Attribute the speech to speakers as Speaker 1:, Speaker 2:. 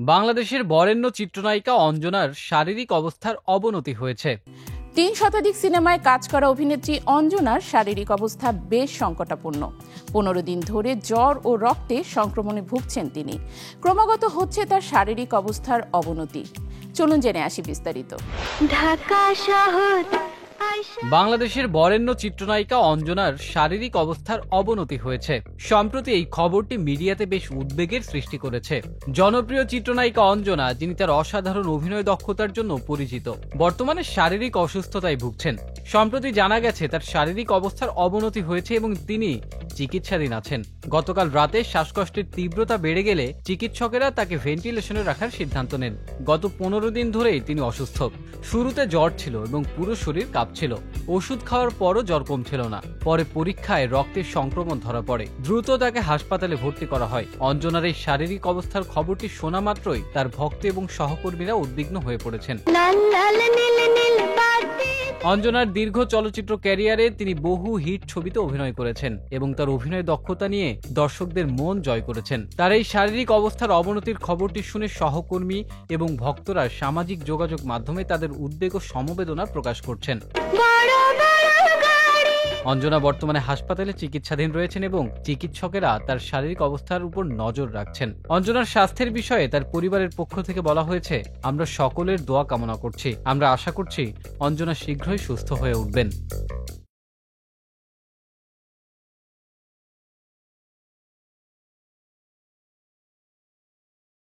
Speaker 1: বাংলাদেশের বরেণ্য চিত্রনায়িকা অঞ্জনার শারীরিক অবস্থার অবনতি হয়েছে।
Speaker 2: ৩ শতাধিক সিনেমায় কাজ করা অভিনেত্রী অঞ্জনার শারীরিক অবস্থা বেশ সংকটাপন্ন। ১৫ দিন ধরে জ্বর ও রক্তে সংক্রমণে ভুগছেন তিনি। ক্রমাগত হচ্ছে তার শারীরিক অবস্থার অবনতি। চলুন জেনে আসি বিস্তারিত।
Speaker 3: ঢাকা শহর
Speaker 1: বাংলাদেশের বরেণ্য চিত্রনায়িকা অঞ্জনার শারীরিক অবস্থার অবনতি হয়েছে। সম্প্রতি এই খবরটি মিডিয়াতে বেশ উদ্বেগের সৃষ্টি করেছে। জনপ্রিয় চিত্রনায়িকা অঞ্জনা, যিনি তার অসাধারণ অভিনয় দক্ষতার জন্য পরিচিত, বর্তমানে শারীরিক অসুস্থতায় ভুগছেন। সম্প্রতি জানা গেছে তার শারীরিক অবস্থার অবনতি হয়েছে এবং তিনি চিকিৎসাধীন আছেন। গতকাল রাতে শ্বাসকষ্টের তীব্রতা বেড়ে গেলে চিকিৎসকেরা তাকে ভেন্টিলেশনে রাখার সিদ্ধান্ত নেন। গত ১৫ দিন ধরেই তিনি অসুস্থ। শুরুতে জ্বর ছিল এবং পুরো শরীর কাঁপছিল। ওষুধ খাওয়ার পরও জ্বর কমছিল না। পরে পরীক্ষায় রক্তের সংক্রমণ ধরা পড়ে। দ্রুত তাকে হাসপাতালে ভর্তি করা হয়। অঞ্জনার এই শারীরিক অবস্থার খবরটি শোনা মাত্রই তার ভক্ত এবং সহকর্মীরা উদ্বিগ্ন হয়ে পড়েছেন। অঞ্জনার দীর্ঘ চলচ্চিত্র ক্যারিয়ারে তিনি বহু হিট ছবিতে অভিনয় করেছেন এবং তার অভিনয় দক্ষতা নিয়ে দর্শকদের মন জয় করেছেন। তার এই শারীরিক অবস্থার অবনতির খবরটি শুনে সহকর্মী এবং ভক্তরা সামাজিক যোগাযোগ মাধ্যমে তাদের উদ্বেগ ও সমবেদনা প্রকাশ করছেন। অঞ্জনা বর্তমানে হাসপাতালে চিকিৎসাধীন রয়েছেন এবং চিকিৎসকেরা তার শারীরিক অবস্থার উপর নজর রাখছেন। অঞ্জনার স্বাস্থ্যের বিষয়ে তার পরিবারের পক্ষ থেকে বলা হয়েছে, আমরা সকলের দোয়া কামনা করছি। আমরা আশা করছি অঞ্জনা শীঘ্রই সুস্থ হয়ে উঠবেন।